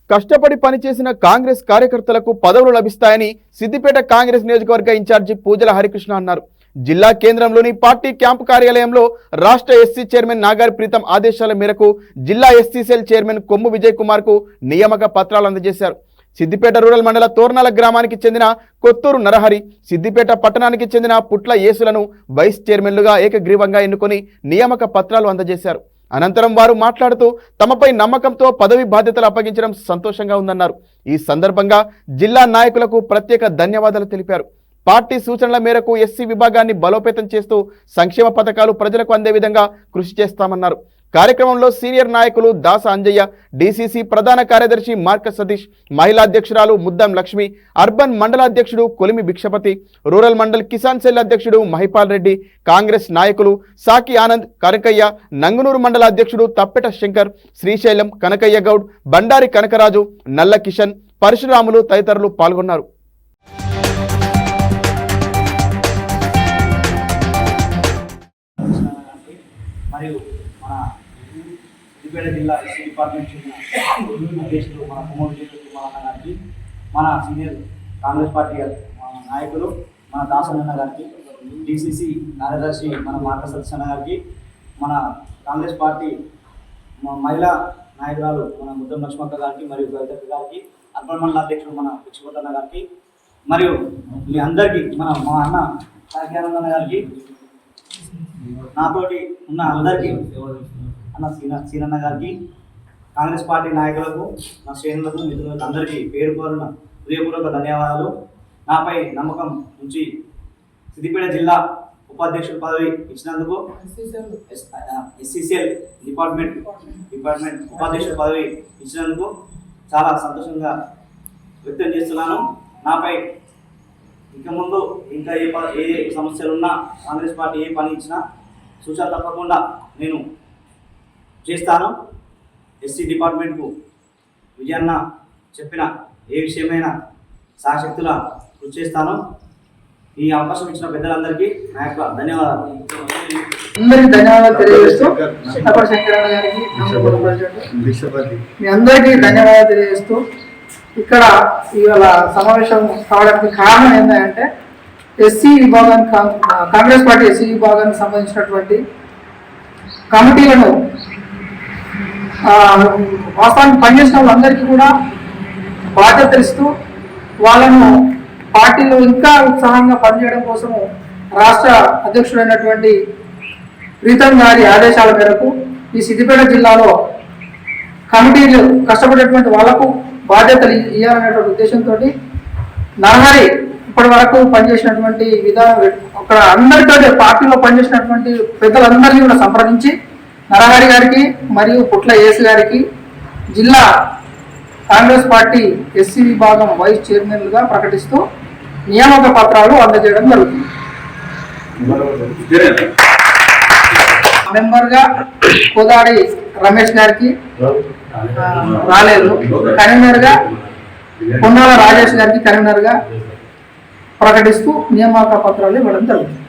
కష్టపడి పనిచేసిన కాంగ్రెస్ కార్యకర్తలకు పదవులు లభిస్తాయని సిద్దిపేట కాంగ్రెస్ నియోజకవర్గ ఇన్ఛార్జి పూజల హరికృష్ణ అన్నారు. జిల్లా కేంద్రంలోని పార్టీ క్యాంపు కార్యాలయంలో రాష్ట్ర ఎస్సీ చైర్మన్ నాగారి ప్రీతం ఆదేశాల మేరకు జిల్లా ఎస్సీ సెల్ చైర్మన్ కొమ్ము విజయ్ కుమార్ కు నియామక పత్రాలు అందజేశారు. సిద్దిపేట రూరల్ మండల తోర్నాల గ్రామానికి చెందిన కొత్తూరు నరహరి, సిద్దిపేట పట్టణానికి చెందిన పుట్ల యేసులను వైస్ చైర్మన్లుగా ఏకగ్రీవంగా ఎన్నుకొని నియామక పత్రాలు అందజేశారు. అనంతరం వారు మాట్లాడుతూ తమపై నమ్మకంతో పదవి బాధ్యతలు అప్పగించడం సంతోషంగా ఉందన్నారు. ఈ సందర్భంగా జిల్లా నాయకులకు ప్రత్యేక ధన్యవాదాలు తెలిపారు. పార్టీ సూచనల మేరకు ఎస్సీ విభాగాన్ని బలోపేతం చేస్తూ సంక్షేమ పథకాలు ప్రజలకు అందే విధంగా కృషి చేస్తామన్నారు. కార్యక్రమంలో సీనియర్ నాయకులు దాస అంజయ్య, డీసీసీ ప్రధాన కార్యదర్శి మార్క సతీష్, మహిళా అధ్యక్షురాలు ముద్దం లక్ష్మి, అర్బన్ మండల అధ్యక్షుడు కొలిమి భిక్షపతి, రూరల్ మండల్ కిసాన్ సెల్ అధ్యక్షుడు మహిపాల్ రెడ్డి, కాంగ్రెస్ నాయకులు సాకి ఆనంద్, కనకయ్య, నంగునూరు మండల అధ్యక్షుడు తప్పెట శంకర్, శ్రీశైలం, కనకయ్య గౌడ్, బండారి కనకరాజు, నల్ల కిషన్, పరశురాములు తదితరులు పాల్గొన్నారు. మరియు మన సిద్దిపేట జిల్లా ఎస్సీ డిపార్ట్మెంట్ చెందిన అధ్యక్షులు మన కొమ్ము విజయ్ కుమార్ అన్న గారికి, మన సీనియర్ కాంగ్రెస్ పార్టీ నాయకులు మన దాసన్న గారికి, డీసీసీ కార్యదర్శి మన మార్క సతీష్ అన్న గారికి, మన కాంగ్రెస్ పార్టీ మహిళా నాయకురాలు మన ముద్దం లక్ష్మక్క గారికి మరియు కవిత గారికి, అర్బన్ మండల అధ్యక్షుడు మన భిక్షపతి అన్న గారికి, మరియు మీ అందరికీ మా అన్న సాకియానందన్న గారికి, నాతోటి ఉన్న అందరికీ అన్న సీనన్న గారికి, కాంగ్రెస్ పార్టీ నాయకులకు, నా శ్రేణులకు, మిత్రులకు అందరికీ పేరు పేరున హృదయపూర్వక ధన్యవాదాలు. నాపై నమ్మకం ఉంచి సిద్దిపేట జిల్లా ఉపాధ్యక్షుడు పదవి ఇచ్చినందుకు, ఎస్సీసీఎల్ డిపార్ట్మెంట్ ఉపాధ్యక్షుడు పదవి ఇచ్చినందుకు చాలా సంతోషంగా వ్యక్తం చేస్తున్నాను. నాపై ఇక ముందు ఇంకా ఏ సమస్యలున్నా, కాంగ్రెస్ పార్టీ ఏ పని ఇచ్చినా సూచన తప్పకుండా నేను చేస్తాను. ఎస్సీ డిపార్ట్మెంట్కు విజయన్న చెప్పిన ఏ విషయమైనా సాశక్తుల కృషి చేస్తాను. ఈ అవకాశం ఇచ్చిన పెద్దలందరికీ నా యొక్క ధన్యవాదాలు. అందరికీ ధన్యవాదాలు తెలియజేస్తూ శంకరన్న గారికి మీ అందరికీ ధన్యవాదాలు తెలియజేస్తూ ఇక్కడ ఇవాళ సమావేశం కావడానికి కారణం ఏంటంటే ఎస్సీ విభాగానికి కాంగ్రెస్ పార్టీ ఎస్సీ విభాగానికి సంబంధించినటువంటి కమిటీలను వాస్తవానికి పనిచేసిన వాళ్ళందరికీ కూడా బాధ్యతలు ఇస్తూ వాళ్ళను పార్టీలో ఇంకా ఉత్సాహంగా పనిచేయడం కోసము రాష్ట్ర అధ్యక్షుడైనటువంటి ప్రీతం గారి ఆదేశాల మేరకు ఈ సిద్దిపేట జిల్లాలో కమిటీలు కష్టపడేటువంటి వాళ్లకు బాధ్యతలు ఇవ్వాలనేటువంటి ఉద్దేశంతో నరహరి ఇప్పటి వరకు పనిచేసినటువంటి విధానం అక్కడ అందరితో పార్టీలో పనిచేసినటువంటి పెద్దలందరినీ కూడా సంప్రదించి నరహరి గారికి మరియు పుట్ల యేసు గారికి జిల్లా కాంగ్రెస్ పార్టీ ఎస్సీ విభాగం వైస్ చైర్మన్లుగా ప్రకటిస్తూ నియామక పత్రాలు అందజేయడం జరుగుతుంది. మెంబర్గా కోదాడి రమేష్ గారికి రాలేదు, కన్వీనర్గా పొన్నాల రాజేష్ గారికి కన్వీనర్గా ప్రకటిస్తూ నియామక పత్రాలు ఇవ్వడం జరుగుతుంది.